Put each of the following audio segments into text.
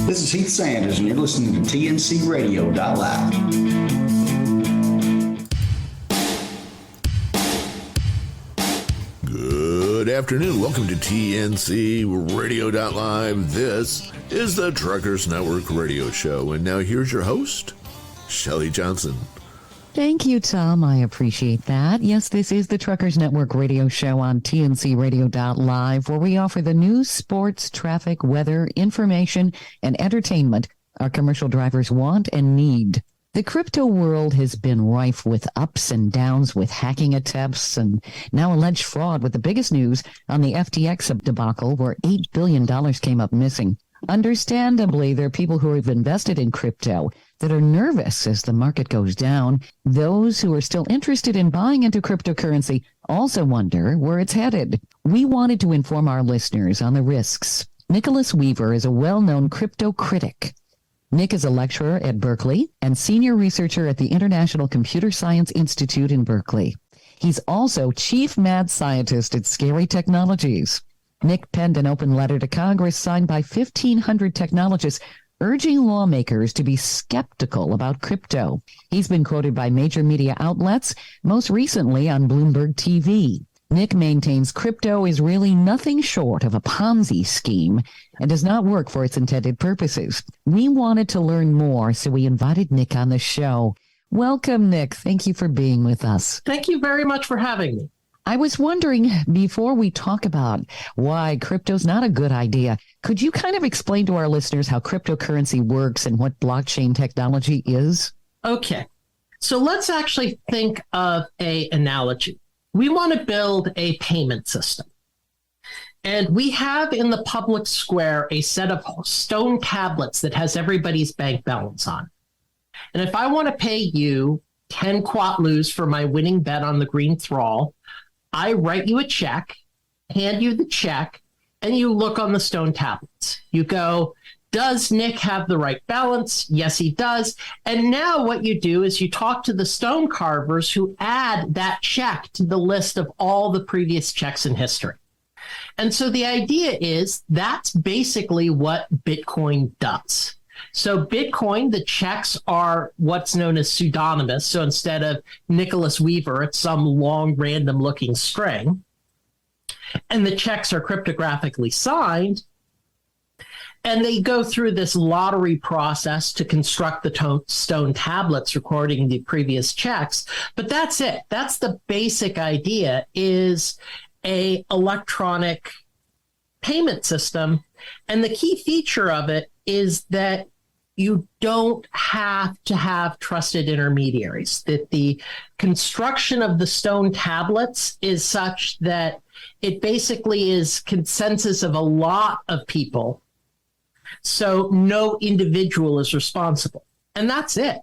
This is Heath Sanders, and you're listening to TNCRadio.live. Good afternoon. Welcome to TNC Radio.live. This is the Truckers Network radio show. And now here's your host, Shelley Johnson. Thank you, Tom. I appreciate that. Yes, this is the Truckers Network radio show on TNCRadio.live, where we offer the news, sports, traffic, weather, information, and entertainment our commercial drivers want and need. The crypto world has been rife with ups and downs, with hacking attempts and now alleged fraud, with the biggest news on the FTX debacle, where $8 billion came up missing. Understandably, there are people who have invested in crypto that are nervous as the market goes down. Those who are still interested in buying into cryptocurrency also wonder where it's headed. We wanted to inform our listeners on the risks. Nicholas Weaver is a well-known crypto critic. Nick is a lecturer at Berkeley and senior researcher at the International Computer Science Institute in Berkeley. He's also chief mad scientist at Scary Technologies. Nick penned an open letter to Congress signed by 1,500 technologists urging lawmakers to be skeptical about crypto. He's been quoted by major media outlets, most recently on Bloomberg TV. Nick maintains crypto is really nothing short of a Ponzi scheme and does not work for its intended purposes. We wanted to learn more, so we invited Nick on the show. Welcome, Nick. Thank you for being with us. Thank you very much for having me. I was wondering, before we talk about why crypto's not a good idea, could you kind of explain to our listeners how cryptocurrency works and what blockchain technology is? Okay, so let's actually think of an analogy. We want to build a payment system. And we have in the public square a set of stone tablets that has everybody's bank balance on. And if I want to pay you 10 quatlus for my winning bet on the green thrall, I write you a check, hand you the check, and you look on the stone tablets. You go, does Nick have the right balance? Yes, he does. And now what you do is you talk to the stone carvers who add that check to the list of all the previous checks in history. And so the idea is that's basically what Bitcoin does. So Bitcoin, the checks are what's known as pseudonymous. So instead of Nicholas Weaver, it's some long random looking string. And the checks are cryptographically signed. And they go through this lottery process to construct the stone tablets recording the previous checks. But that's it. That's the basic idea, is a electronic payment system. And the key feature of it is that you don't have to have trusted intermediaries, that the construction of the stone tablets is such that it basically is consensus of a lot of people. So no individual is responsible. And that's it.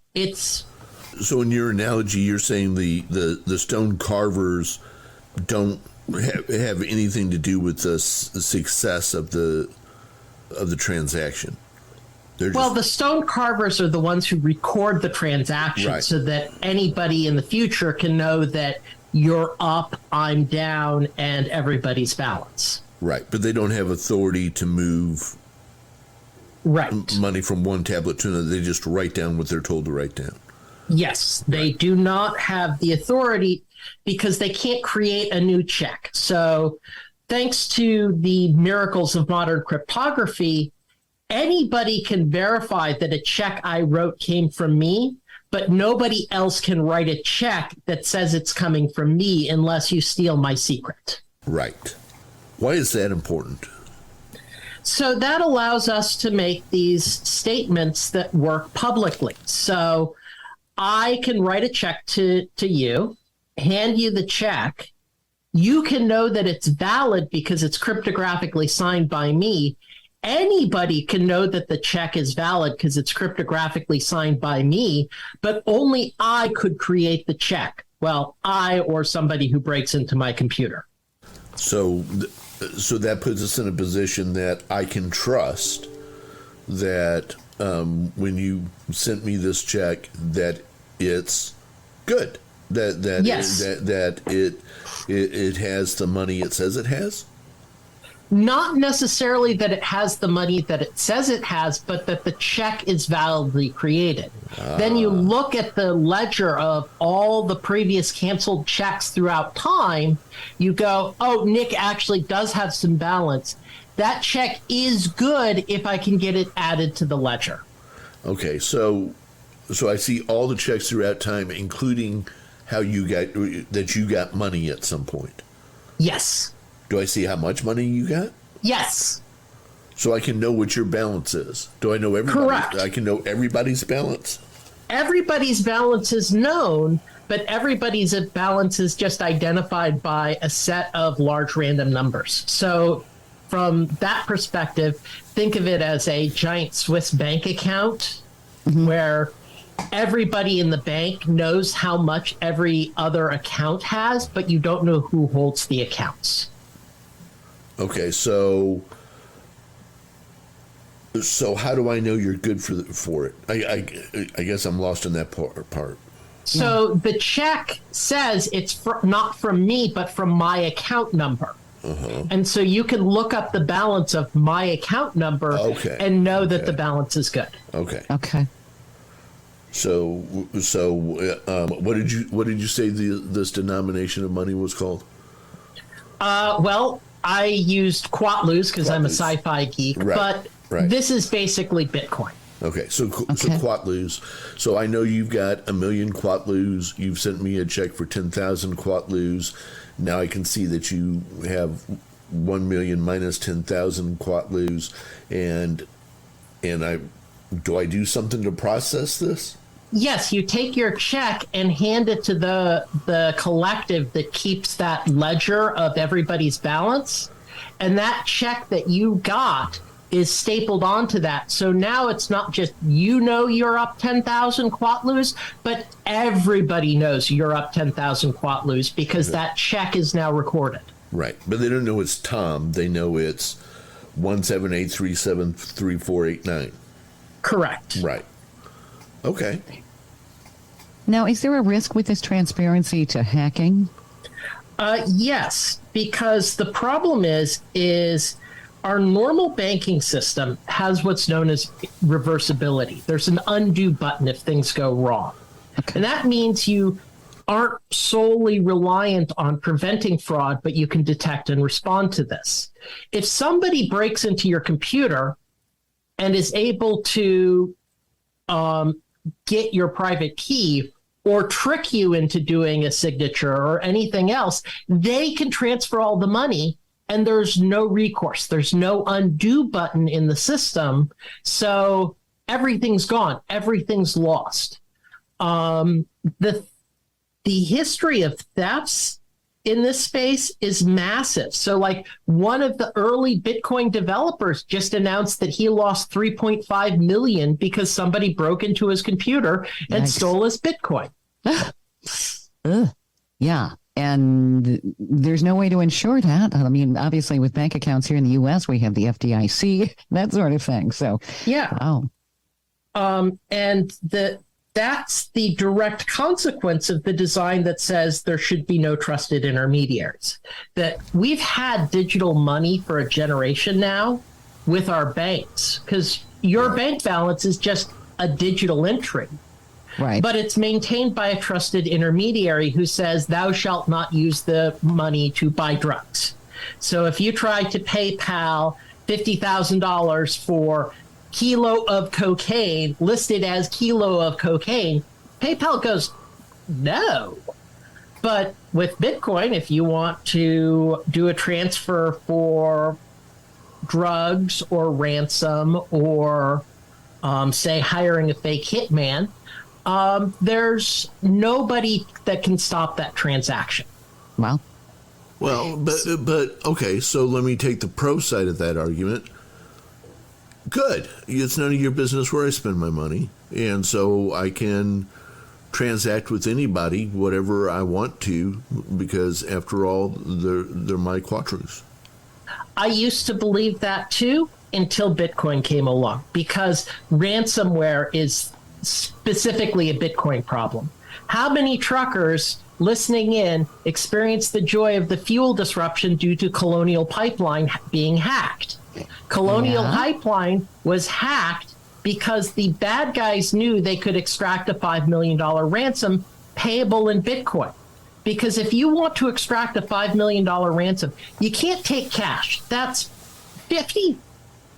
So in your analogy, you're saying the stone carvers don't have anything to do with the success of the transaction. Well, the stone carvers are the ones who record the transaction, right, so that anybody in the future can know that you're up, I'm down, and everybody's balance. Right, but they don't have authority to move money from one tablet to another. They just write down what they're told to write down. Yes, they do not have the authority because they can't create a new check. So thanks to the miracles of modern cryptography, anybody can verify that a check I wrote came from me, but nobody else can write a check that says it's coming from me unless you steal my secret. Right. Why is that important? So that allows us to make these statements that work publicly. So I can write a check to you, hand you the check. You can know that it's valid because it's cryptographically signed by me. Anybody can know that the check is valid because it's cryptographically signed by me, but only I could create the check. Well, I or somebody who breaks into my computer. So that puts us in a position that I can trust that when you sent me this check, that it's good, that yes, it has the money it says it has. Not necessarily that it has the money that it says it has, but that the check is validly created. Then you look at the ledger of all the previous canceled checks throughout time. You go, oh, Nick actually does have some balance. That check is good if I can get it added to the ledger. Okay, so I see all the checks throughout time, including how you got money at some point. Yes. Do I see how much money you got? Yes. So I can know what your balance is. Do I know everybody? Correct. I can know everybody's balance. Everybody's balance is known, but everybody's balance is just identified by a set of large random numbers. So from that perspective, think of it as a giant Swiss bank account where everybody in the bank knows how much every other account has, but you don't know who holds the accounts. Okay, so how do I know you're good for it? I guess I'm lost in that part. So the check says it's not from me, but from my account number. And so you can look up the balance of my account number and know that the balance is good. Okay. So what did you say this denomination of money was called? Well, I used Quatloos because I'm a sci-fi geek, but this is basically Bitcoin. Okay, so Quatloos. So I know you've got 1 million Quatloos. You've sent me a check for 10,000 Quatloos. Now I can see that you have 1 million minus 10,000 Quatloos, and do I do something to process this? Yes, you take your check and hand it to the collective that keeps that ledger of everybody's balance. And that check that you got is stapled onto that. So now it's not just you're up 10,000 Quatloos, but everybody knows you're up 10,000 Quatloos because that check is now recorded. Right. But they don't know it's Tom. They know it's 178373489. Correct. Right. Okay. Now, is there a risk with this transparency to hacking? Yes, because the problem is our normal banking system has what's known as reversibility. There's an undo button if things go wrong. Okay. And that means you aren't solely reliant on preventing fraud, but you can detect and respond to this. If somebody breaks into your computer and is able to get your private key or trick you into doing a signature or anything else, they can transfer all the money and there's no recourse. There's no undo button in the system. So everything's gone. Everything's lost. The history of thefts in this space is massive. So like one of the early Bitcoin developers just announced that he lost 3.5 million because somebody broke into his computer and stole his Bitcoin. Yeah. And there's no way to ensure that. I mean, obviously with bank accounts here in the U.S., we have the FDIC, that sort of thing. So, yeah. Wow. And that's the direct consequence of the design that says there should be no trusted intermediaries. That we've had digital money for a generation now with our banks, because your bank balance is just a digital entry. Right. But it's maintained by a trusted intermediary who says, thou shalt not use the money to buy drugs. So if you try to PayPal $50,000 for kilo of cocaine listed as kilo of cocaine, PayPal goes, no. But with Bitcoin, if you want to do a transfer for drugs or ransom or, say, hiring a fake hitman, there's nobody that can stop that transaction. Well, but okay, so let me take the pro side of that argument. Good. It's none of your business where I spend my money. And so I can transact with anybody, whatever I want to, because after all, they're my quattros. I used to believe that too until Bitcoin came along, because ransomware is specifically a Bitcoin problem. How many truckers listening in experienced the joy of the fuel disruption due to Colonial Pipeline being hacked. Colonial Pipeline was hacked because the bad guys knew they could extract a $5 million ransom payable in Bitcoin. Because if you want to extract a $5 million ransom, you can't take cash. That's 50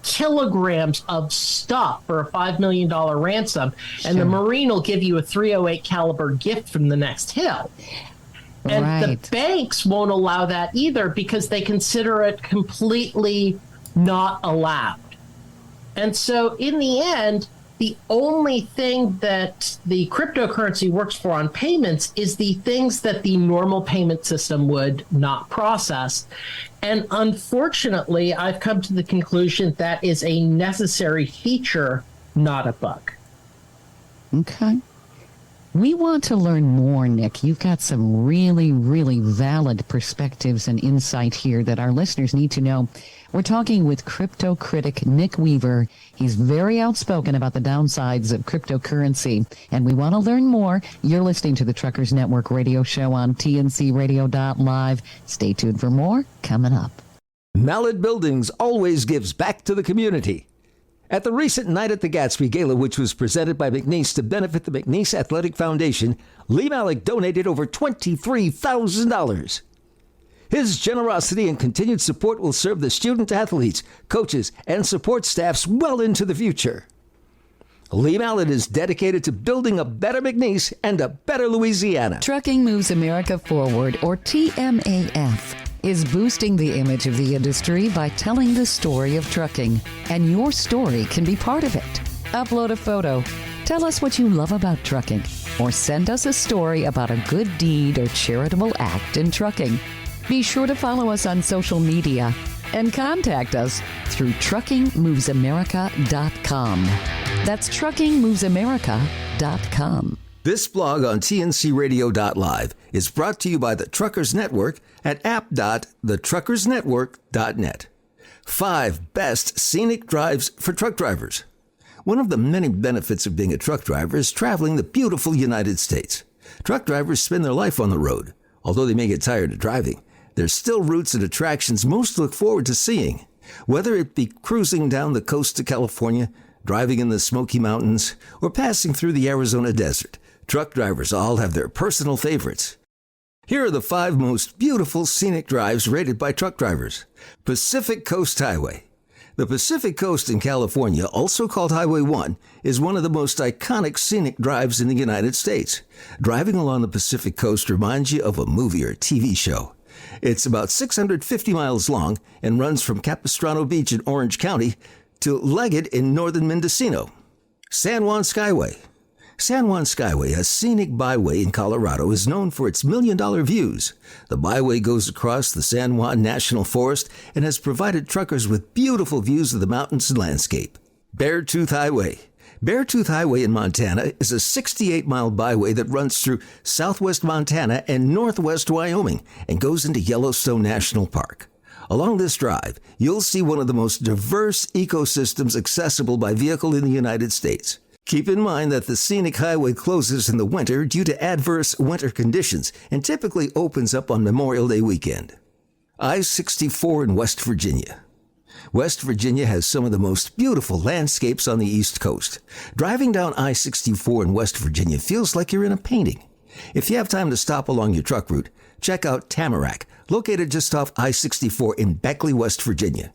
kilograms of stuff for a $5 million ransom. And the Marine will give you a .308 caliber gift from the next hill. And the banks won't allow that either because they consider it completely not allowed. And so in the end, the only thing that the cryptocurrency works for on payments is the things that the normal payment system would not process. And unfortunately, I've come to the conclusion that is a necessary feature, not a bug. Okay. We want to learn more, Nick. You've got some really, really valid perspectives and insight here that our listeners need to know. We're talking with crypto critic Nick Weaver. He's very outspoken about the downsides of cryptocurrency, and we want to learn more. You're listening to the Truckers Network radio show on tncradio.live. Stay tuned for more coming up. Mallard Buildings always gives back to the community. At the recent Night at the Gatsby Gala, which was presented by McNeese to benefit the McNeese Athletic Foundation, Lee Malek donated over $23,000. His generosity and continued support will serve the student athletes, coaches, and support staffs well into the future. Lee Mallet is dedicated to building a better McNeese and a better Louisiana. Trucking Moves America Forward, or TMAF, is boosting the image of the industry by telling the story of trucking. And your story can be part of it. Upload a photo. Tell us what you love about trucking. Or send us a story about a good deed or charitable act in trucking. Be sure to follow us on social media and contact us through truckingmovesamerica.com. That's truckingmovesamerica.com. This blog on tncradio.live is brought to you by the Truckers Network at app.thetruckersnetwork.net. 5 best scenic drives for truck drivers. One of the many benefits of being a truck driver is traveling the beautiful United States. Truck drivers spend their life on the road. Although they may get tired of driving, there's still routes and attractions most look forward to seeing. Whether it be cruising down the coast to California, driving in the Smoky Mountains, or passing through the Arizona desert, truck drivers all have their personal favorites. Here are the 5 most beautiful scenic drives rated by truck drivers. Pacific Coast Highway. The Pacific Coast in California, also called Highway 1, is one of the most iconic scenic drives in the United States. Driving along the Pacific Coast reminds you of a movie or TV show. It's about 650 miles long and runs from Capistrano Beach in Orange County to Leggett in northern Mendocino. San Juan Skyway. San Juan Skyway, a scenic byway in Colorado, is known for its million-dollar views. The byway goes across the San Juan National Forest and has provided truckers with beautiful views of the mountains and landscape. Beartooth Highway. Beartooth Highway in Montana is a 68-mile byway that runs through southwest Montana and northwest Wyoming and goes into Yellowstone National Park. Along this drive, you'll see one of the most diverse ecosystems accessible by vehicle in the United States. Keep in mind that the scenic highway closes in the winter due to adverse winter conditions and typically opens up on Memorial Day weekend. I-64 in West Virginia. West Virginia has some of the most beautiful landscapes on the East Coast. Driving down I-64 in West Virginia feels like you're in a painting. If you have time to stop along your truck route, check out Tamarack, located just off I-64 in Beckley, West Virginia.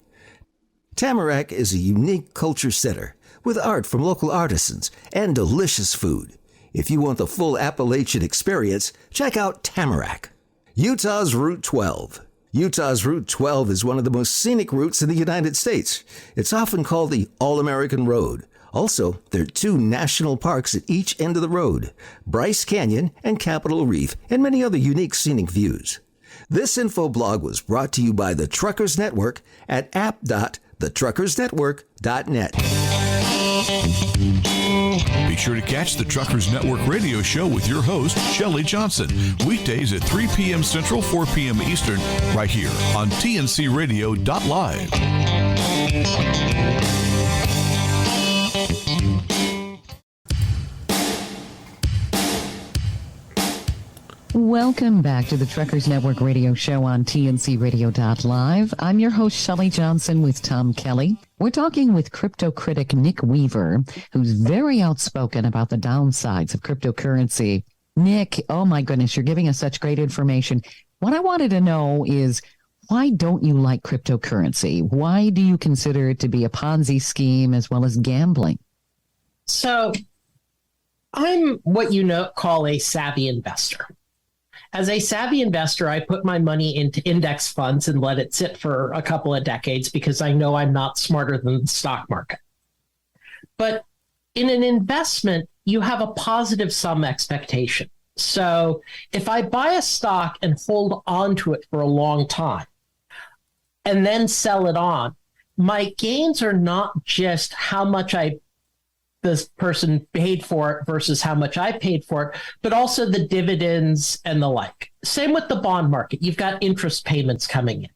Tamarack is a unique culture center with art from local artisans and delicious food. If you want the full Appalachian experience, check out Tamarack. Utah's Route 12. Utah's Route 12 is one of the most scenic routes in the United States. It's often called the All-American Road. Also, there are 2 national parks at each end of the road, Bryce Canyon and Capitol Reef, and many other unique scenic views. This info blog was brought to you by the Truckers Network at app.thetruckersnetwork.net. Be sure to catch the Truckers Network radio show with your host, Shelley Johnson, weekdays at 3 p.m. Central, 4 p.m. Eastern, right here on tncradio.live. Welcome back to the Truckers Network radio show on TNCRadio.live. I'm your host, Shelley Johnson, with Tom Kelly. We're talking with crypto critic Nick Weaver, who's very outspoken about the downsides of cryptocurrency. Nick, oh my goodness, you're giving us such great information. What I wanted to know is, why don't you like cryptocurrency? Why do you consider it to be a Ponzi scheme as well as gambling? So I'm what call a savvy investor. As a savvy investor, I put my money into index funds and let it sit for a couple of decades because I know I'm not smarter than the stock market. But in an investment, you have a positive sum expectation. So if I buy a stock and hold on to it for a long time and then sell it on, my gains are not just how much this person paid for it versus how much I paid for it, but also the dividends and the like. Same with the bond market. You've got interest payments coming in.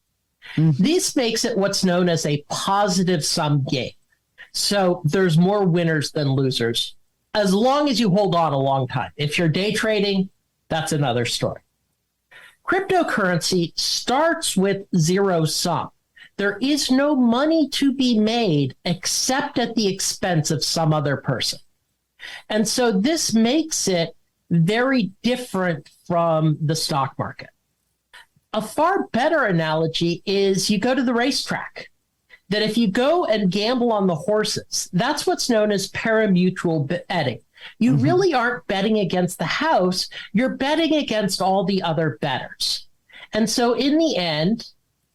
Mm-hmm. This makes it what's known as a positive sum gain. So there's more winners than losers, as long as you hold on a long time. If you're day trading, that's another story. Cryptocurrency starts with zero sum. There is no money to be made except at the expense of some other person. And so this makes it very different from the stock market. A far better analogy is you go to the racetrack. That if you go and gamble on the horses, that's what's known as pari-mutuel betting. You really aren't betting against the house, you're betting against all the other bettors. And so in the end,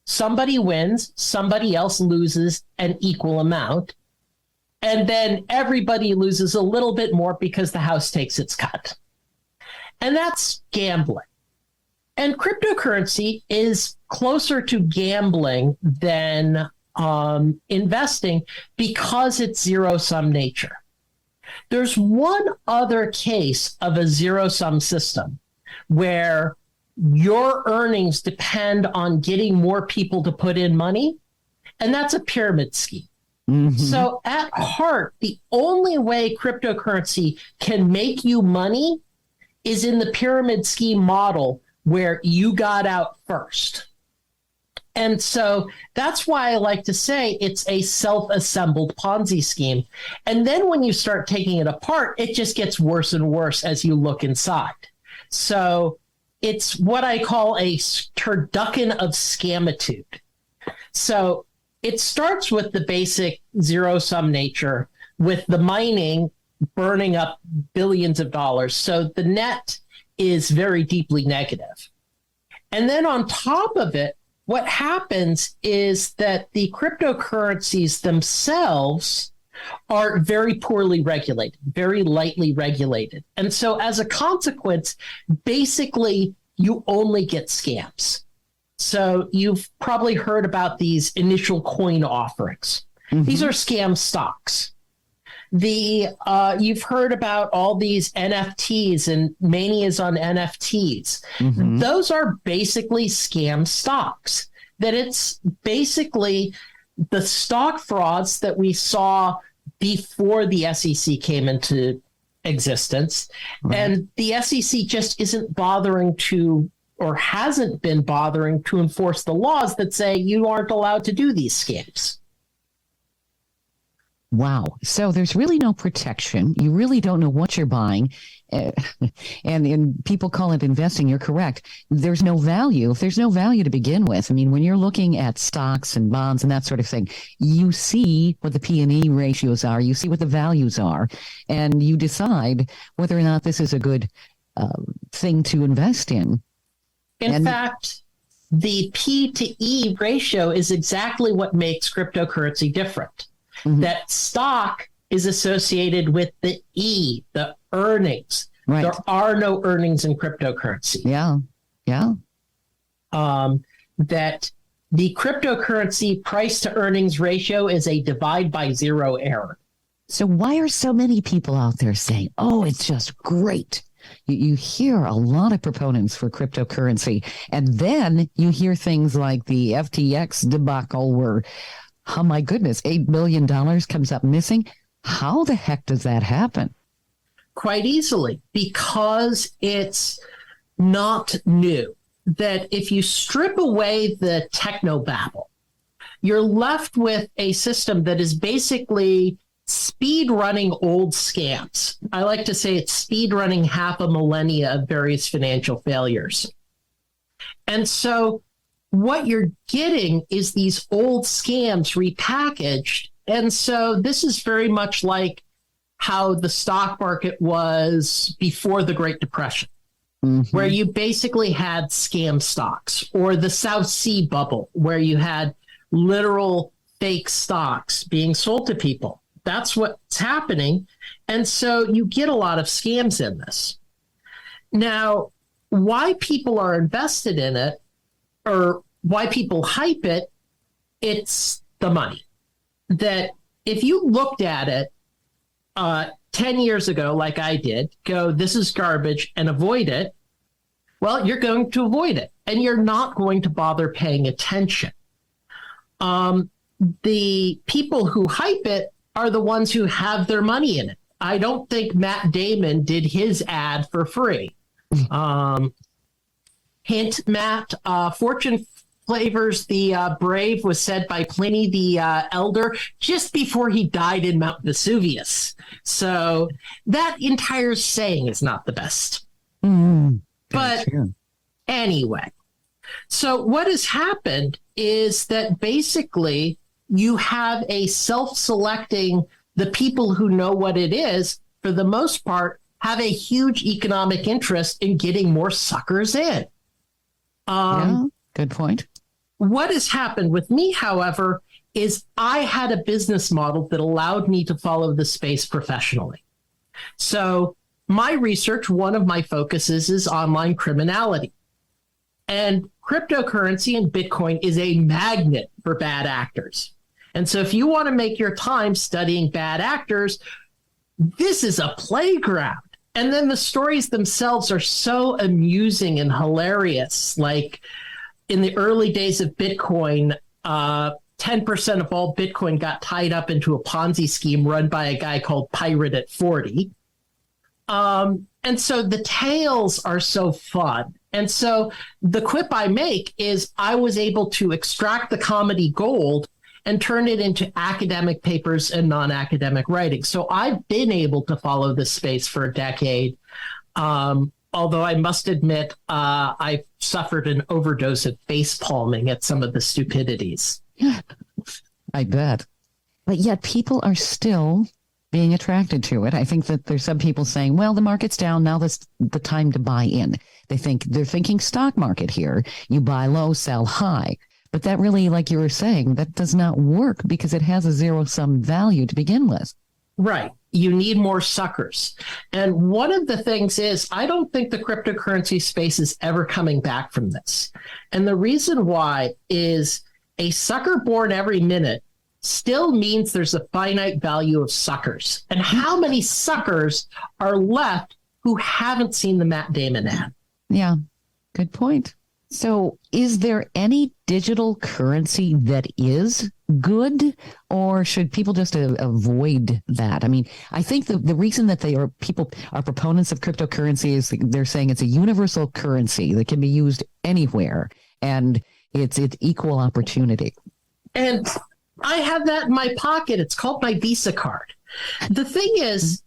somebody wins, somebody else loses an equal amount, and then everybody loses a little bit more because the house takes its cut. And that's gambling. And cryptocurrency is closer to gambling than investing because it's zero-sum nature. There's one other case of a zero-sum system where your earnings depend on getting more people to put in money, and that's a pyramid scheme. Mm-hmm. So at heart, the only way cryptocurrency can make you money is in the pyramid scheme model where you got out first. And so that's why I like to say it's a self-assembled Ponzi scheme. And then when you start taking it apart, it just gets worse and worse as you look inside. So it's what I call a turducken of scamitude. So it starts with the basic zero-sum nature, with the mining burning up billions of dollars. So the net is very deeply negative. And then on top of it, what happens is that the cryptocurrencies themselves are very poorly regulated, very lightly regulated. And so as a consequence, basically, you only get scams. So you've probably heard about these initial coin offerings. Mm-hmm. These are scam stocks. You've heard about all these NFTs and manias on NFTs. Mm-hmm. Those are basically scam stocks. That it's basically the stock frauds that we saw before the SEC came into existence. Right. And the SEC just isn't bothering to, or hasn't been bothering to enforce the laws that say you aren't allowed to do these scams. Wow. So there's really no protection. You really don't know what you're buying. And people call it investing. You're correct. There's no value. If there's no value to begin with, I mean, when you're looking at stocks and bonds and that sort of thing, you see what the P&E ratios are. You see what the values are. And you decide whether or not this is a good thing to invest in. In fact, the P to E ratio is exactly what makes cryptocurrency different. Mm-hmm. That stock is associated with the E, the earnings. Right. There are no earnings in cryptocurrency. Yeah. That the cryptocurrency price to earnings ratio is a divide by zero error. So why are so many people out there saying, oh, it's just great? You hear a lot of proponents for cryptocurrency, and then you hear things like the FTX debacle where, oh my goodness, $8 billion comes up missing. How the heck does that happen? Quite easily, because it's not new, that if you strip away the technobabble, you're left with a system that is basically speed running old scams. I like to say it's speed running half a millennia of various financial failures. And so what you're getting is these old scams repackaged. And so this is very much like how the stock market was before the Great Depression, where you basically had scam stocks, or the South Sea bubble, where you had literal fake stocks being sold to people. That's what's happening. And so you get a lot of scams in this. Now, why people are invested in it, or why people hype it, it's the money. That if you looked at it 10 years ago, like I did, go, this is garbage, and avoid it, well, you're going to avoid it, and you're not going to bother paying attention. The people who hype it are the ones who have their money in it. I don't think Matt Damon did his ad for free. Hint, Matt, fortune flavors the brave was said by Pliny the Elder just before he died in Mount Vesuvius. So that entire saying is not the best. But anyway, so what has happened is that basically you have a self-selecting, the people who know what it is, for the most part, have a huge economic interest in getting more suckers in. Yeah, good point. What has happened with me, however, is I had a business model that allowed me to follow the space professionally. So my research, one of my focuses is online criminality. And cryptocurrency and Bitcoin is a magnet for bad actors. And so if you want to make your time studying bad actors, this is a playground. And then the stories themselves are so amusing and hilarious. Like in the early days of Bitcoin, 10% of all Bitcoin got tied up into a Ponzi scheme run by a guy called Pirate at 40. And so the tales are so fun. And so the quip I make is I was able to extract the comedy gold and turn it into academic papers and non-academic writing. So I've been able to follow this space for a decade. Although I must admit, I've suffered an overdose of face palming at some of the stupidities. I bet. But yet people are still being attracted to it. I think that there's some people saying, well, the market's down. Now that's the time to buy in. They're thinking stock market here. You buy low, sell high. But that really, like you were saying, that does not work because it has a zero-sum value to begin with. Right. You need more suckers. And one of the things is, I don't think the cryptocurrency space is ever coming back from this. And the reason why is a sucker born every minute still means there's a finite value of suckers. And how many suckers are left who haven't seen the Matt Damon ad? Yeah, good point. So is there any digital currency that is good, or should people just avoid that? I mean, I think the reason that people are proponents of cryptocurrency is they're saying it's a universal currency that can be used anywhere, and it's equal opportunity. And I have that in my pocket. It's called my Visa card. The thing is,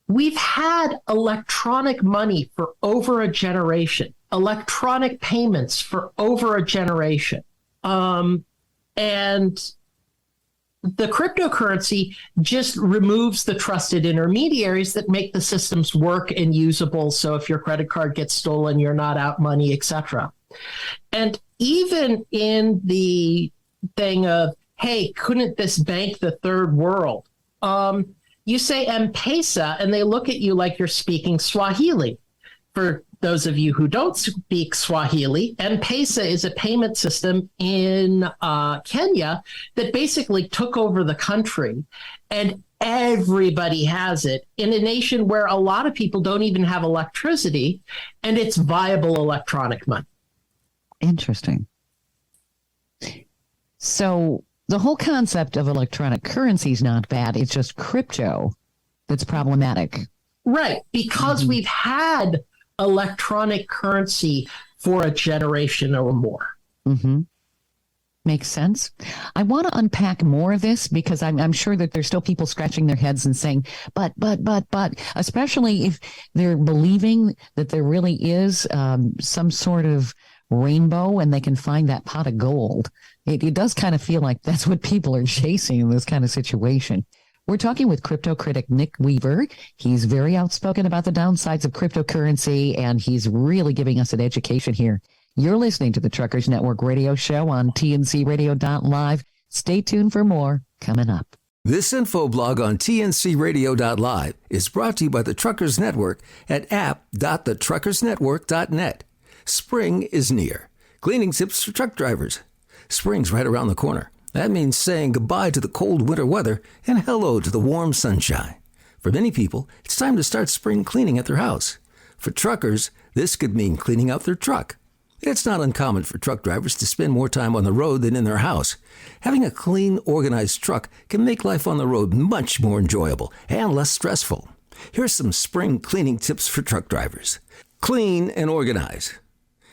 we've had electronic money for over a generation, electronic payments for over a generation. And the cryptocurrency just removes the trusted intermediaries that make the systems work and usable. So if your credit card gets stolen, you're not out money, etc. And even in the thing of, hey, couldn't this bank the third world? You say M-Pesa, and they look at you like you're speaking Swahili. For those of you who don't speak Swahili, M-Pesa is a payment system in Kenya that basically took over the country, and everybody has it in a nation where a lot of people don't even have electricity, and it's viable electronic money. Interesting. So the whole concept of electronic currency is not bad. It's just crypto that's problematic. Right, because we've had electronic currency for a generation or more. Mm-hmm. Makes sense. I want to unpack more of this because I'm sure that there's still people scratching their heads and saying, but, especially if they're believing that there really is some sort of rainbow and they can find that pot of gold. It does kind of feel like that's what people are chasing in this kind of situation. We're talking with crypto critic Nick Weaver. He's very outspoken about the downsides of cryptocurrency, and he's really giving us an education here. You're listening to the Truckers Network radio show on tncradio.live. Stay tuned for more coming up. This info blog on tncradio.live is brought to you by the Truckers Network at app.thetruckersnetwork.net. Spring is near. Cleaning tips for truck drivers. Spring's right around the corner. That means saying goodbye to the cold winter weather and hello to the warm sunshine. For many people, it's time to start spring cleaning at their house. For truckers, this could mean cleaning out their truck. It's not uncommon for truck drivers to spend more time on the road than in their house. Having a clean, organized truck can make life on the road much more enjoyable and less stressful. Here's some spring cleaning tips for truck drivers. Clean and organize.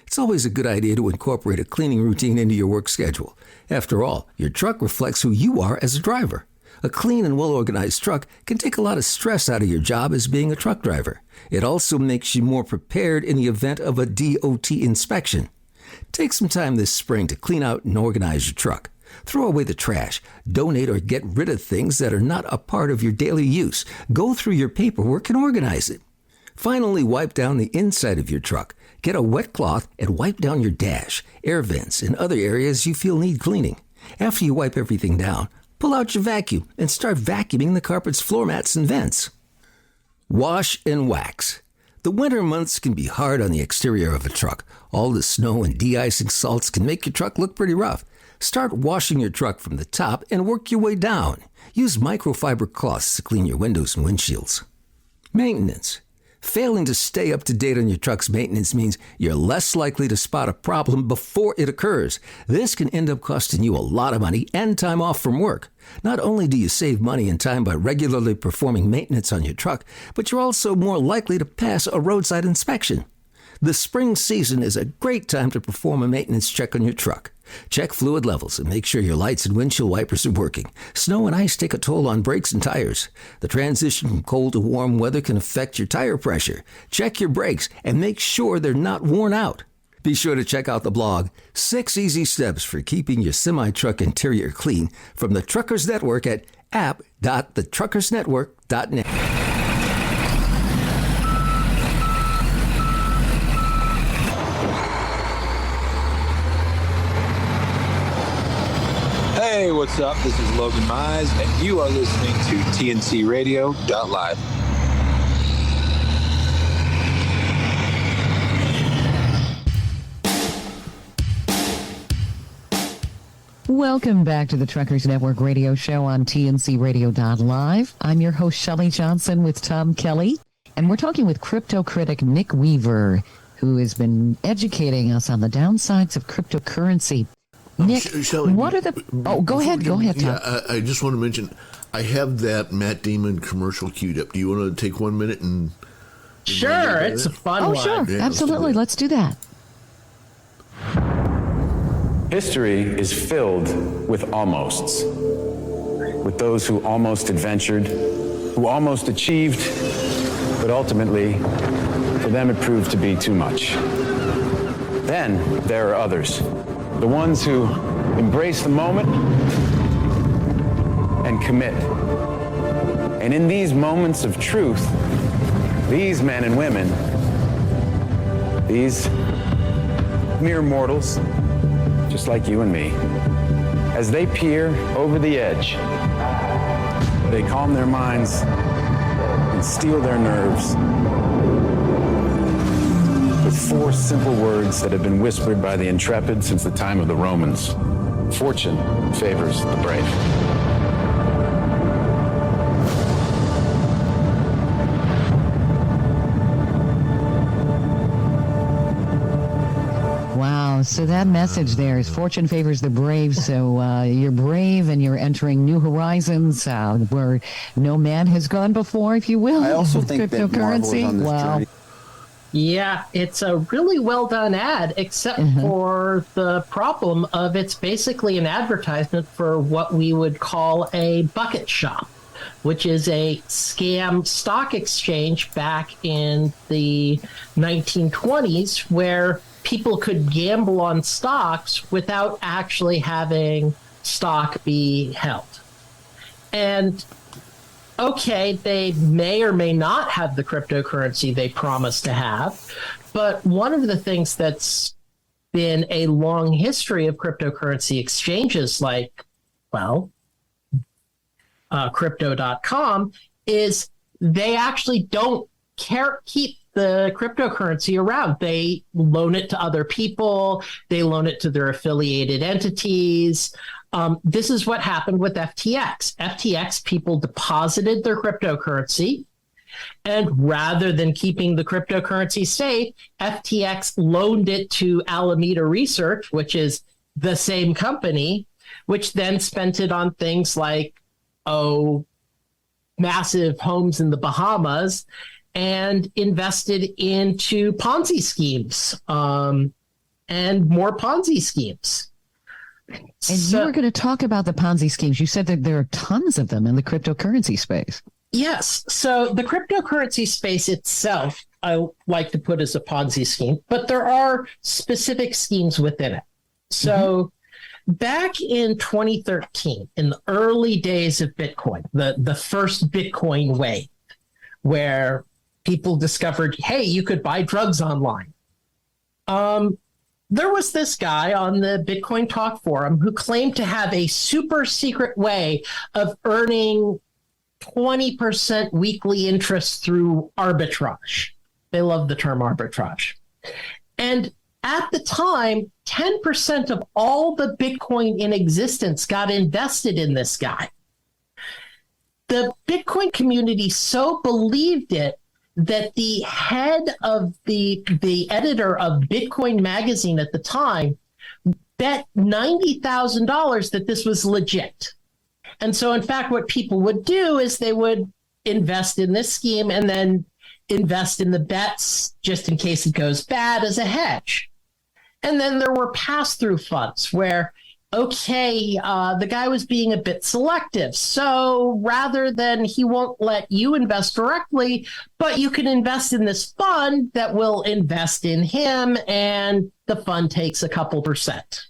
It's always a good idea to incorporate a cleaning routine into your work schedule. After all, your truck reflects who you are as a driver. A clean and well-organized truck can take a lot of stress out of your job as being a truck driver. It also makes you more prepared in the event of a DOT inspection. Take some time this spring to clean out and organize your truck. Throw away the trash, donate or get rid of things that are not a part of your daily use. Go through your paperwork and organize it. Finally, wipe down the inside of your truck. Get a wet cloth and wipe down your dash, air vents, and other areas you feel need cleaning. After you wipe everything down, pull out your vacuum and start vacuuming the carpets, floor mats, and vents. Wash and wax. The winter months can be hard on the exterior of a truck. All the snow and de-icing salts can make your truck look pretty rough. Start washing your truck from the top and work your way down. Use microfiber cloths to clean your windows and windshields. Maintenance. Failing to stay up to date on your truck's maintenance means you're less likely to spot a problem before it occurs. This can end up costing you a lot of money and time off from work. Not only do you save money and time by regularly performing maintenance on your truck, but you're also more likely to pass a roadside inspection. The spring season is a great time to perform a maintenance check on your truck. Check fluid levels and make sure your lights and windshield wipers are working. Snow and ice take a toll on brakes and tires. The transition from cold to warm weather can affect your tire pressure. Check your brakes and make sure they're not worn out. Be sure to check out the blog, 6 Easy Steps for Keeping Your Semi-Truck Interior Clean, from the Truckers Network at app.thetruckersnetwork.net. Hey, what's up? This is Logan Mize, and you are listening to TNCRadio.live. Welcome back to the Truckers Network radio show on tncradio.live. I'm your host, Shelley Johnson, with Tom Kelly, and we're talking with crypto critic Nick Weaver, who has been educating us on the downsides of cryptocurrency. Nick, Shelley, what are the... Oh, go ahead, Tom. Yeah, I just want to mention, I have that Matt Damon commercial queued up. Do you want to take 1 minute and... Sure, it's a fun one. Oh, sure, Yeah, absolutely. Let's do that. History is filled with almosts, with those who almost adventured, who almost achieved, but ultimately, for them it proved to be too much. Then there are others, the ones who embrace the moment and commit. And in these moments of truth, these men and women, these mere mortals, just like you and me, as they peer over the edge, they calm their minds and steel their nerves with 4 simple words that have been whispered by the intrepid since the time of the Romans. Fortune favors the brave. Wow. So that message there is fortune favors the brave. So you're brave and you're entering new horizons where no man has gone before, if you will. I also think that Marvel is on this journey. Yeah, it's a really well done ad, except for the problem of it's basically an advertisement for what we would call a bucket shop, which is a scam stock exchange back in the 1920s where people could gamble on stocks without actually having stock be held. And okay, they may or may not have the cryptocurrency they promise to have. But one of the things that's been a long history of cryptocurrency exchanges like, crypto.com is they actually don't keep the cryptocurrency around. They loan it to other people. They loan it to their affiliated entities. This is what happened with FTX. FTX, people deposited their cryptocurrency, and rather than keeping the cryptocurrency safe, FTX loaned it to Alameda Research, which is the same company, which then spent it on things like, massive homes in the Bahamas, and invested into Ponzi schemes and more Ponzi schemes. And you were going to talk about the Ponzi schemes. You said that there are tons of them in the cryptocurrency space. Yes. So the cryptocurrency space itself, I like to put as a Ponzi scheme, but there are specific schemes within it. So back in 2013, in the early days of Bitcoin, the first Bitcoin wave, where people discovered, hey, you could buy drugs online. There was this guy on the Bitcoin Talk forum who claimed to have a super secret way of earning 20% weekly interest through arbitrage. They love the term arbitrage. And at the time, 10% of all the Bitcoin in existence got invested in this guy. The Bitcoin community so believed it that the head of the editor of Bitcoin magazine at the time bet $90,000 that this was legit. And so, in fact, what people would do is they would invest in this scheme and then invest in the bets just in case it goes bad as a hedge. And then there were pass-through funds where, the guy was being a bit selective. So rather than he won't let you invest directly, but you can invest in this fund that will invest in him, and the fund takes a couple percent.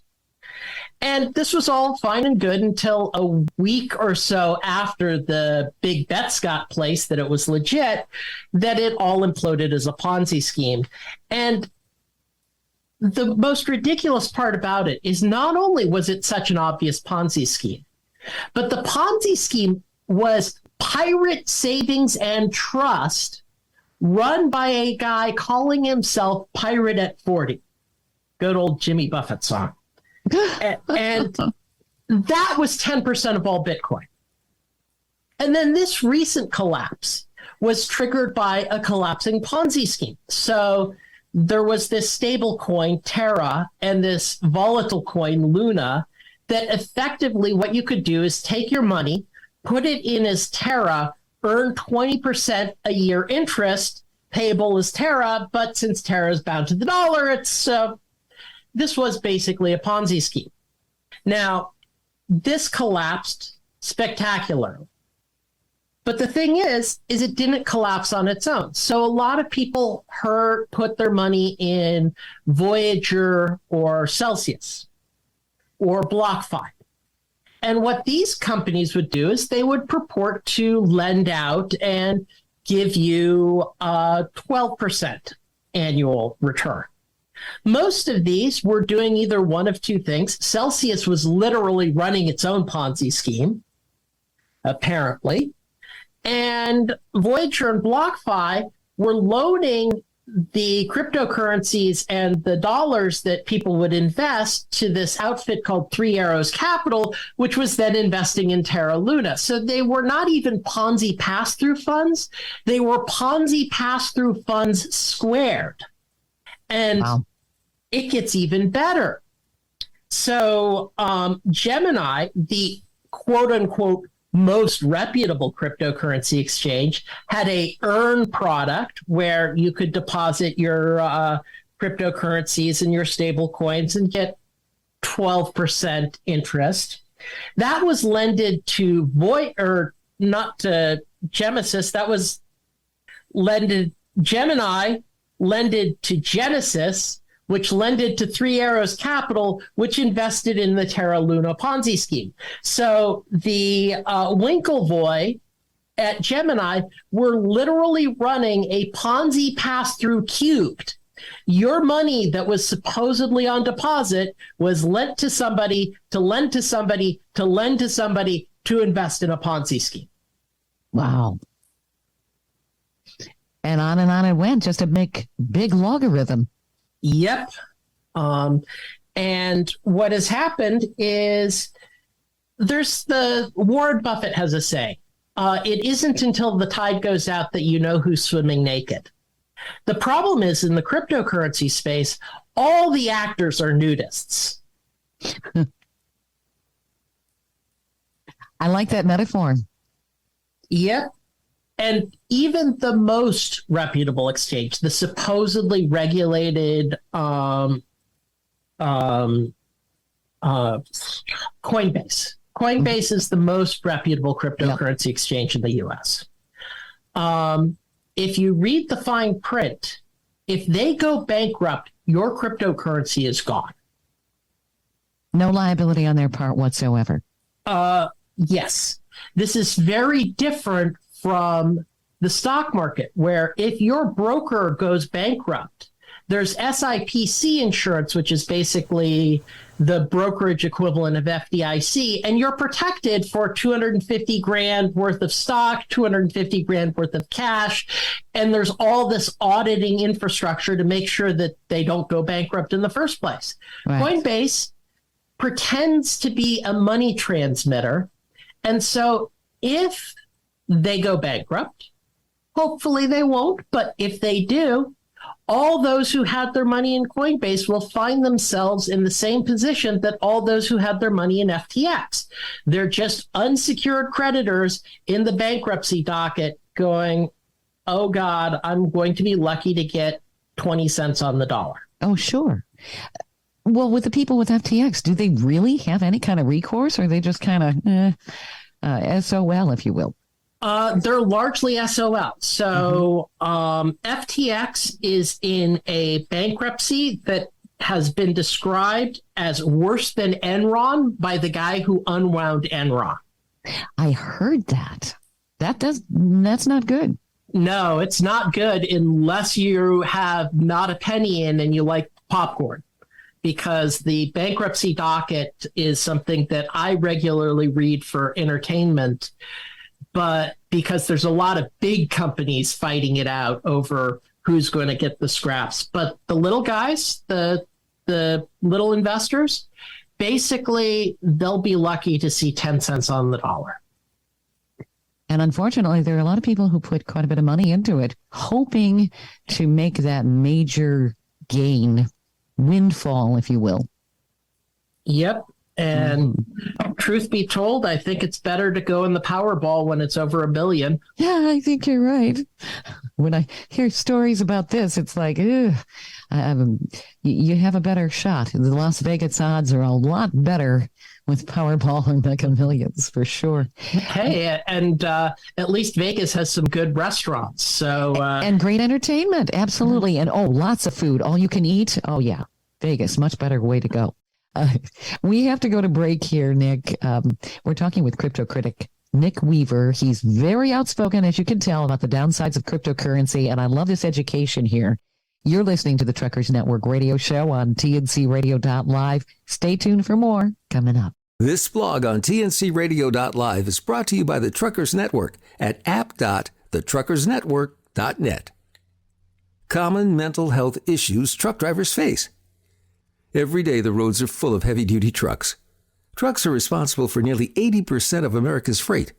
And this was all fine and good until a week or so after the big bets got placed that it was legit, that it all imploded as a Ponzi scheme. And the most ridiculous part about it is not only was it such an obvious Ponzi scheme, but the Ponzi scheme was Pirate Savings and Trust run by a guy calling himself Pirate at 40. Good old Jimmy Buffett song. And that was 10% of all Bitcoin. And then this recent collapse was triggered by a collapsing Ponzi scheme. So there was this stable coin, Terra, and this volatile coin, Luna, that effectively what you could do is take your money, put it in as Terra, earn 20% a year interest, payable as Terra, but since Terra is bound to the dollar, this was basically a Ponzi scheme. Now, this collapsed spectacularly. But the thing is it didn't collapse on its own. So a lot of people put their money in Voyager or Celsius or BlockFi. And what these companies would do is they would purport to lend out and give you a 12% annual return. Most of these were doing either one of two things. Celsius was literally running its own Ponzi scheme, apparently. And Voyager and BlockFi were loaning the cryptocurrencies and the dollars that people would invest to this outfit called Three Arrows Capital, which was then investing in Terra Luna. So they were not even Ponzi pass-through funds. They were Ponzi pass-through funds squared. And It gets even better. So Gemini, the quote-unquote most reputable cryptocurrency exchange, had a earn product where you could deposit your cryptocurrencies and your stable coins and get 12% interest. That was lended to not to Genesis. That was Gemini lended to Genesis, which lended to Three Arrows Capital, which invested in the Terra Luna Ponzi scheme. So the Winklevoy at Gemini were literally running a Ponzi pass-through cubed. Your money that was supposedly on deposit was lent to somebody, to lend to somebody, to lend to somebody, to invest in a Ponzi scheme. Wow. And on it went, just a big logarithm. Yep. And what has happened is Warren Buffett has a saying, it isn't until the tide goes out that you know who's swimming naked. The problem is in the cryptocurrency space, all the actors are nudists. I like that metaphor. Yep. And even the most reputable exchange, the supposedly regulated Coinbase. Coinbase is the most reputable cryptocurrency exchange in the U.S. If you read the fine print, if they go bankrupt, your cryptocurrency is gone. No liability on their part whatsoever. Yes. This is very different from the stock market, where if your broker goes bankrupt, there's SIPC insurance, which is basically the brokerage equivalent of FDIC, and you're protected for 250 grand worth of stock, 250 grand worth of cash, and there's all this auditing infrastructure to make sure that they don't go bankrupt in the first place. Right. Coinbase pretends to be a money transmitter, and so if they go bankrupt, hopefully they won't, but if they do, all those who had their money in Coinbase will find themselves in the same position that all those who had their money in FTX. They're just unsecured creditors in the bankruptcy docket going, oh God, I'm going to be lucky to get 20 cents on the dollar. Oh, sure. Well, with the people with FTX, do they really have any kind of recourse, or are they just kind of SOL, if you will? They're largely SOL. So FTX is in a bankruptcy that has been described as worse than Enron by the guy who unwound Enron. I heard that. That's not good. No, it's not good unless you have not a penny in and you like popcorn, because the bankruptcy docket is something that I regularly read for entertainment. But because there's a lot of big companies fighting it out over who's going to get the scraps. But the little guys, the little investors, basically, they'll be lucky to see 10 cents on the dollar. And unfortunately, there are a lot of people who put quite a bit of money into it, hoping to make that major gain, windfall, if you will. Yep. And truth be told, I think it's better to go in the Powerball when it's over $1 billion. Yeah, I think you're right. When I hear stories about this, it's like, you have a better shot. The Las Vegas odds are a lot better with Powerball and Mega Millions, for sure. Hey, and at least Vegas has some good restaurants. So and great entertainment, absolutely. And lots of food, all you can eat. Oh, yeah, Vegas, much better way to go. We have to go to break here, Nick. We're talking with crypto critic Nick Weaver. He's very outspoken, as you can tell, about the downsides of cryptocurrency, and I love this education here. You're listening to the Truckers Network radio show on tncradio.live. Stay tuned for more coming up. This blog on tncradio.live is brought to you by the Truckers Network at app.thetruckersnetwork.net. Common mental health issues truck drivers face. Every day, the roads are full of heavy-duty trucks. Trucks are responsible for nearly 80% of America's freight.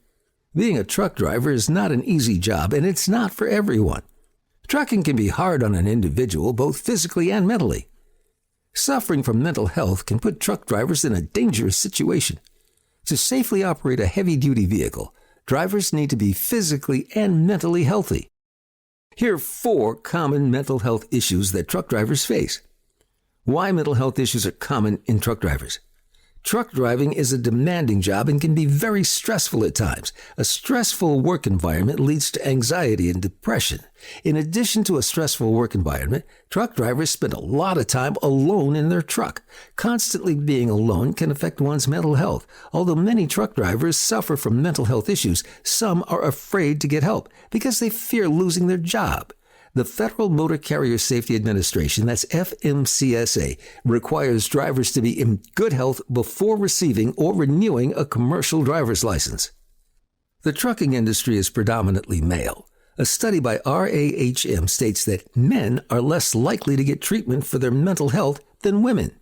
Being a truck driver is not an easy job, and it's not for everyone. Trucking can be hard on an individual, both physically and mentally. Suffering from mental health can put truck drivers in a dangerous situation. To safely operate a heavy-duty vehicle, drivers need to be physically and mentally healthy. Here are 4 common mental health issues that truck drivers face. Why mental health issues are common in truck drivers. Truck driving is a demanding job and can be very stressful at times. A stressful work environment leads to anxiety and depression. In addition to a stressful work environment, truck drivers spend a lot of time alone in their truck. Constantly being alone can affect one's mental health. Although many truck drivers suffer from mental health issues, some are afraid to get help because they fear losing their job. The Federal Motor Carrier Safety Administration, that's FMCSA, requires drivers to be in good health before receiving or renewing a commercial driver's license. The trucking industry is predominantly male. A study by RAHM states that men are less likely to get treatment for their mental health than women.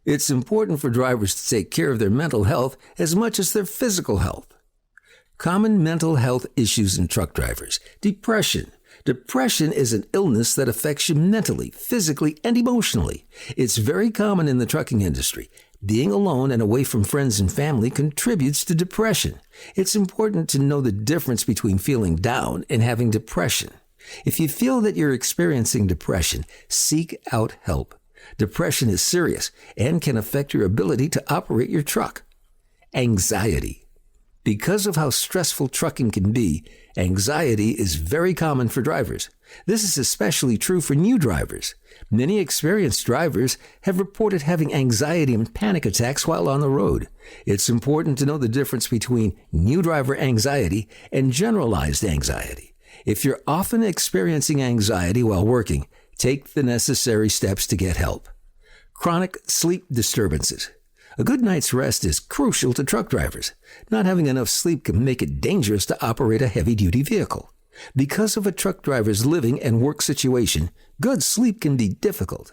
It's important for drivers to take care of their mental health as much as their physical health. Common mental health issues in truck drivers. Depression. Depression is an illness that affects you mentally, physically, and emotionally. It's very common in the trucking industry. Being alone and away from friends and family contributes to depression. It's important to know the difference between feeling down and having depression. If you feel that you're experiencing depression, seek out help. Depression is serious and can affect your ability to operate your truck. Anxiety. Because of how stressful trucking can be, anxiety is very common for drivers. This is especially true for new drivers. Many experienced drivers have reported having anxiety and panic attacks while on the road. It's important to know the difference between new driver anxiety and generalized anxiety. If you're often experiencing anxiety while working, take the necessary steps to get help. Chronic sleep disturbances. A good night's rest is crucial to truck drivers. Not having enough sleep can make it dangerous to operate a heavy-duty vehicle. Because of a truck driver's living and work situation, good sleep can be difficult.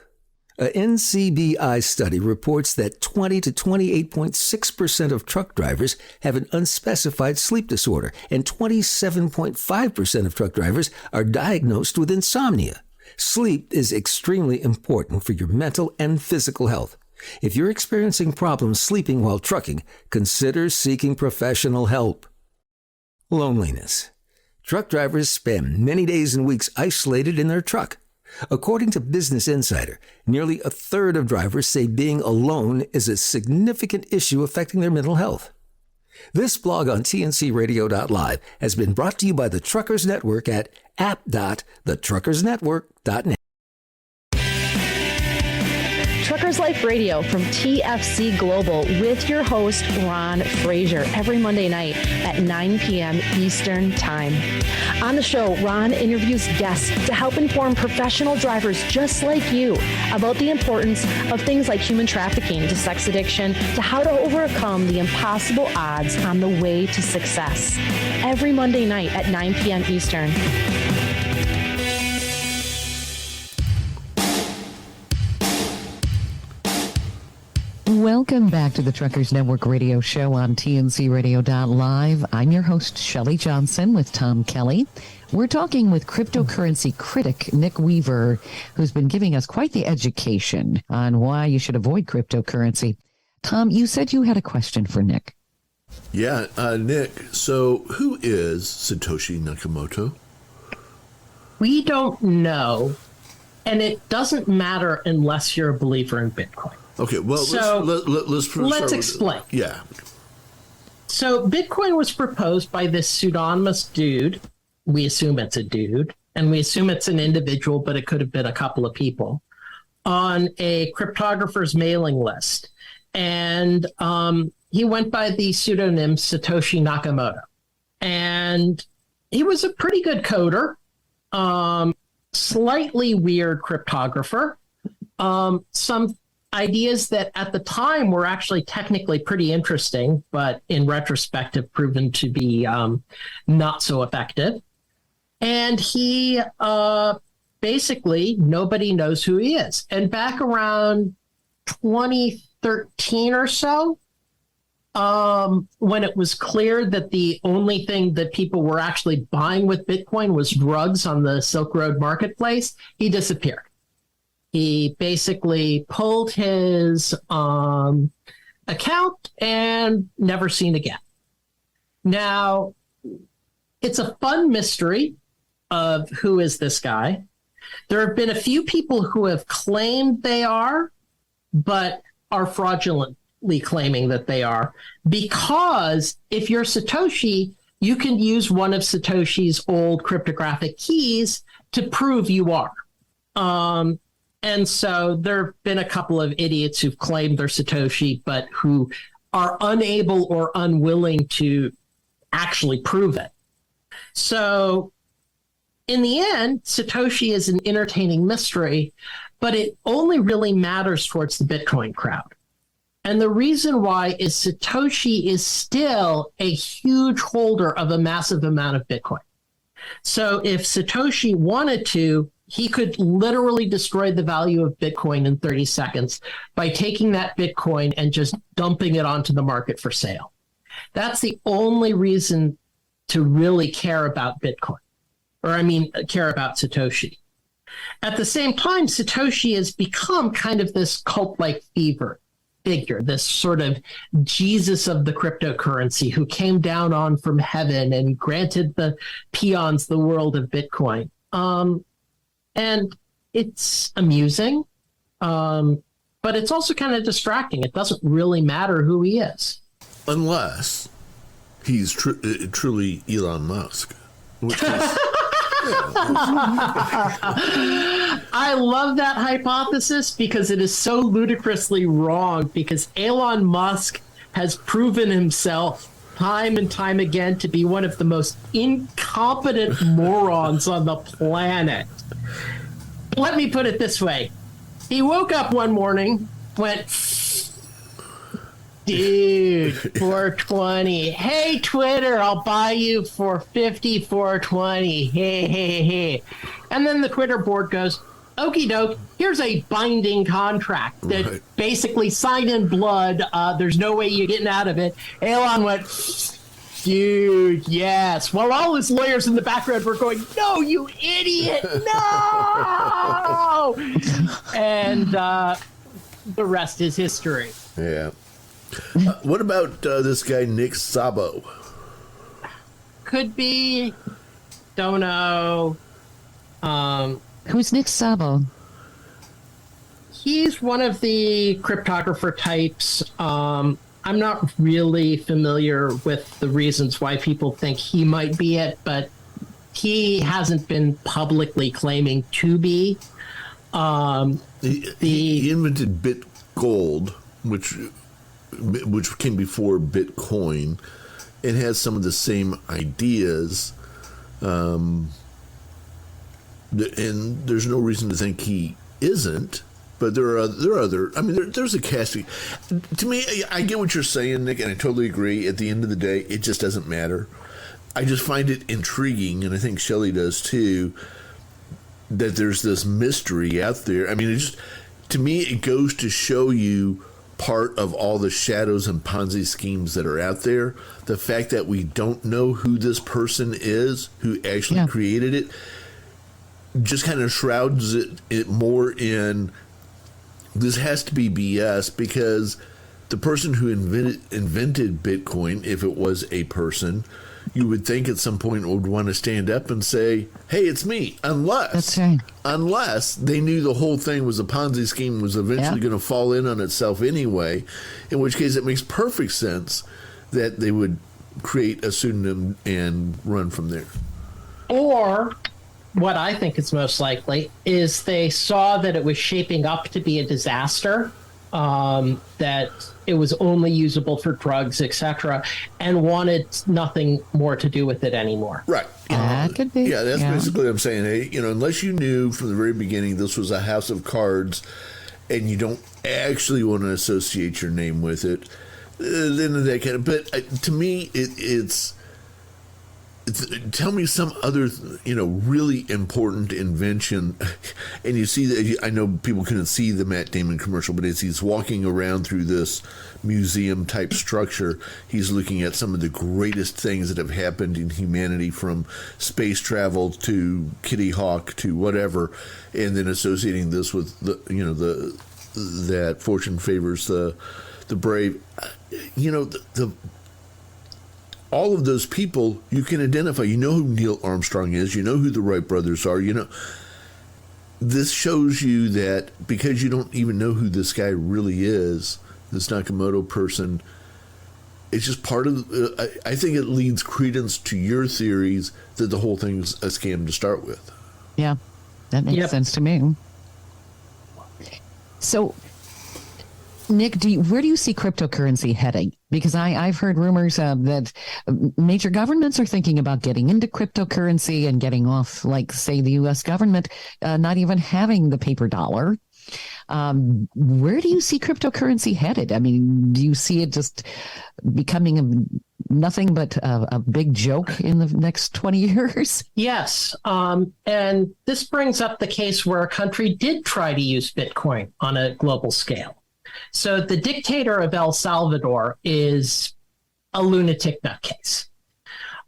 A NCBI study reports that 20 to 28.6% of truck drivers have an unspecified sleep disorder, and 27.5% of truck drivers are diagnosed with insomnia. Sleep is extremely important for your mental and physical health. If you're experiencing problems sleeping while trucking, consider seeking professional help. Loneliness. Truck drivers spend many days and weeks isolated in their truck. According to Business Insider, nearly a third of drivers say being alone is a significant issue affecting their mental health. This blog on tncradio.live has been brought to you by the Truckers Network at app.thetruckersnetwork.net. Truckers Life Radio from TFC Global with your host, Ron Frazier, every Monday night at 9 p.m. Eastern Time. On the show, Ron interviews guests to help inform professional drivers just like you about the importance of things like human trafficking to sex addiction to how to overcome the impossible odds on the way to success. Every Monday night at 9 p.m. Eastern. Welcome back to the Truckers Network radio show on TNCradio.live. I'm your host, Shelley Johnson, with Tom Kelly. We're talking with cryptocurrency critic Nick Weaver, who's been giving us quite the education on why you should avoid cryptocurrency. Tom, you said you had a question for Nick. Yeah, Nick, so who is Satoshi Nakamoto? We don't know, and it doesn't matter unless you're a believer in Bitcoin. Okay, well, so let's explain. Yeah. So Bitcoin was proposed by this pseudonymous dude. We assume it's a dude, and we assume it's an individual, but it could have been a couple of people, on a cryptographer's mailing list. And he went by the pseudonym Satoshi Nakamoto. And he was a pretty good coder, slightly weird cryptographer, some ideas that at the time were actually technically pretty interesting, but in retrospect have proven to be not so effective. And he basically, nobody knows who he is. And back around 2013 or so, when it was clear that the only thing that people were actually buying with Bitcoin was drugs on the Silk Road marketplace, he disappeared. He basically pulled his account and never seen again. Now, it's a fun mystery of who is this guy. There have been a few people who have claimed they are, but are fraudulently claiming that they are, because if you're Satoshi, you can use one of Satoshi's old cryptographic keys to prove you are. And so there have been a couple of idiots who've claimed they're Satoshi, but who are unable or unwilling to actually prove it. So in the end, Satoshi is an entertaining mystery, but it only really matters towards the Bitcoin crowd. And the reason why is Satoshi is still a huge holder of a massive amount of Bitcoin. So if Satoshi wanted to, he could literally destroy the value of Bitcoin in 30 seconds by taking that Bitcoin and just dumping it onto the market for sale. That's the only reason to really care about Bitcoin, care about Satoshi. At the same time, Satoshi has become kind of this cult-like figure, this sort of Jesus of the cryptocurrency who came down on from heaven and granted the peons the world of Bitcoin. And it's amusing, but it's also kind of distracting. It doesn't really matter who he is. Unless he's truly Elon Musk. Which is, I love that hypothesis because it is so ludicrously wrong, because Elon Musk has proven himself time and time again to be one of the most incompetent morons on the planet. Let me put it this way. He woke up one morning, went, dude, 420. Hey, Twitter, I'll buy you for 5420. Hey, hey, hey. And then the Twitter board goes, okie doke, here's a binding contract that basically signed in blood. There's no way you're getting out of it. Elon went, dude, yes. While all his lawyers in the background were going, no, you idiot, no! And the rest is history. Yeah. What about this guy, Nick Szabo? Could be. Don't know. Who's Nick Szabo? He's one of the cryptographer types. I'm not really familiar with the reasons why people think he might be it, but he hasn't been publicly claiming to be. He invented BitGold, which came before Bitcoin. It has some of the same ideas, and there's no reason to think he isn't. But there are other. I mean, there's a casting. To me, I get what you're saying, Nick, and I totally agree. At the end of the day, it just doesn't matter. I just find it intriguing, and I think Shelley does too, that there's this mystery out there. I mean, to me, it goes to show you part of all the shadows and Ponzi schemes that are out there. The fact that we don't know who this person is, who actually created it, just kind of shrouds it more in, this has to be BS, because the person who invented Bitcoin, if it was a person, you would think at some point would want to stand up and say, hey, it's me, unless they knew the whole thing was a Ponzi scheme, was eventually going to fall in on itself anyway, in which case it makes perfect sense that they would create a pseudonym and run from there. Or what I think is most likely is they saw that it was shaping up to be a disaster, that it was only usable for drugs, etc., and wanted nothing more to do with it anymore. Right. That could be. Yeah, that's basically what I'm saying. Hey, unless you knew from the very beginning this was a house of cards and you don't actually want to associate your name with it, then that kind of. But to me, it's tell me some other, really important invention. And you see that, I know people couldn't see the Matt Damon commercial, but as he's walking around through this museum type structure, he's looking at some of the greatest things that have happened in humanity, from space travel to Kitty Hawk to whatever, and then associating this with that fortune favors the the brave. The all of those people you can identify. You know who Neil Armstrong is. You know who the Wright brothers are. This shows you that because you don't even know who this guy really is, this Nakamoto person, it's just part of, I think it leads credence to your theories that the whole thing's a scam to start with. Yeah, that makes sense to me. So, Nick, where do you see cryptocurrency heading? Because I've heard rumors that major governments are thinking about getting into cryptocurrency and getting off, like, say, the U.S. government not even having the paper dollar. Where do you see cryptocurrency headed? I mean, do you see it just becoming nothing but a big joke in the next 20 years? Yes. And this brings up the case where a country did try to use Bitcoin on a global scale. So the dictator of El Salvador is a lunatic nutcase.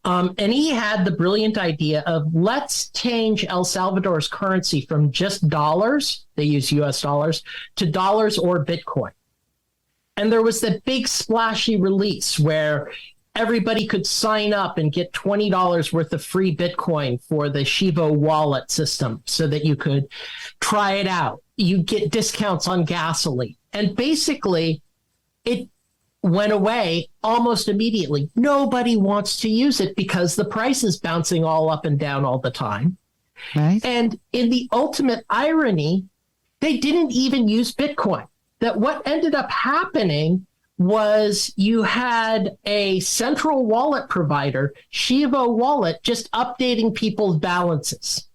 And he had the brilliant idea of let's change El Salvador's currency from just dollars, they use US dollars, to dollars or Bitcoin. And there was that big splashy release where everybody could sign up and get $20 worth of free Bitcoin for the Shivo wallet system so that you could try it out. You get discounts on gasoline. And basically, it went away almost immediately. Nobody wants to use it because the price is bouncing all up and down all the time. Right. And in the ultimate irony, they didn't even use Bitcoin. That what ended up happening was you had a central wallet provider, Shivo Wallet, just updating people's balances,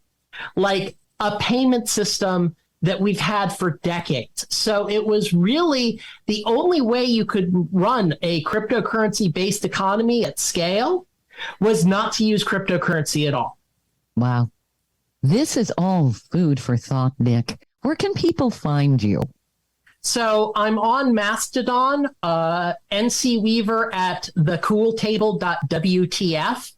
like a payment system that we've had for decades. So it was really the only way you could run a cryptocurrency-based economy at scale was not to use cryptocurrency at all. Wow. This is all food for thought, Nick. Where can people find you? So I'm on Mastodon, NC Weaver at thecooltable.wtf.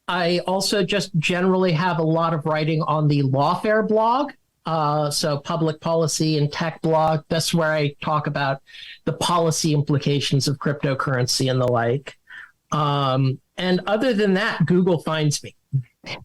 I also just generally have a lot of writing on the Lawfare blog. So public policy and tech blog. That's where I talk about the policy implications of cryptocurrency and the like. And other than that, Google finds me.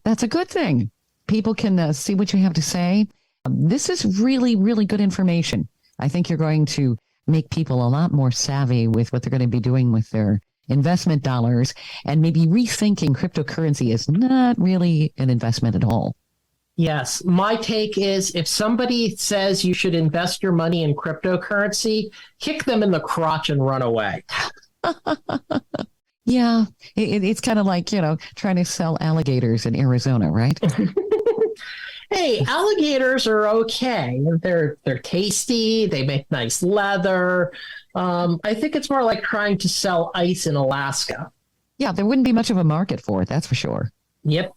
That's a good thing. People can see what you have to say. This is really, really good information. I think you're going to make people a lot more savvy with what they're going to be doing with their investment dollars and maybe rethinking cryptocurrency is not really an investment at all. Yes. My take is if somebody says you should invest your money in cryptocurrency, kick them in the crotch and run away. Yeah. It's kind of like, trying to sell alligators in Arizona, right? Hey, alligators are okay. They're tasty. They make nice leather. I think it's more like trying to sell ice in Alaska. Yeah, there wouldn't be much of a market for it. That's for sure. Yep.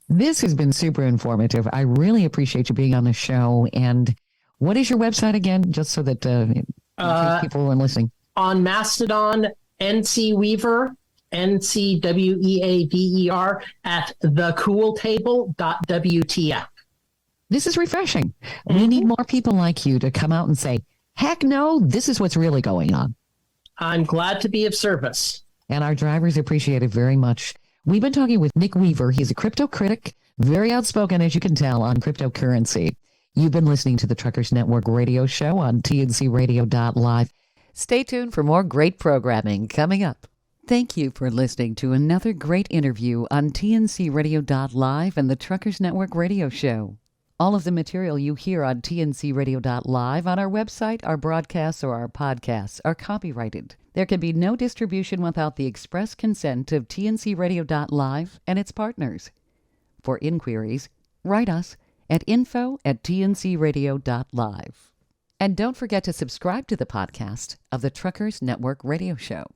This has been super informative. I really appreciate you being on the show. And what is your website again, just so that in case people are listening? On Mastodon, NC Weaver, NCWEAVER at thecooltable.wtf. This is refreshing. We need more people like you to come out and say, heck no, this is what's really going on. I'm glad to be of service. And our drivers appreciate it very much. We've been talking with Nick Weaver. He's a crypto critic, very outspoken, as you can tell, on cryptocurrency. You've been listening to the Truckers Network radio show on tncradio.live. Stay tuned for more great programming coming up. Thank you for listening to another great interview on tncradio.live and the Truckers Network radio show. All of the material you hear on tncradio.live on our website, our broadcasts, or our podcasts are copyrighted. There can be no distribution without the express consent of tncradio.live and its partners. For inquiries, write us at info@tncradio.live. And don't forget to subscribe to the podcast of the Truckers Network radio show.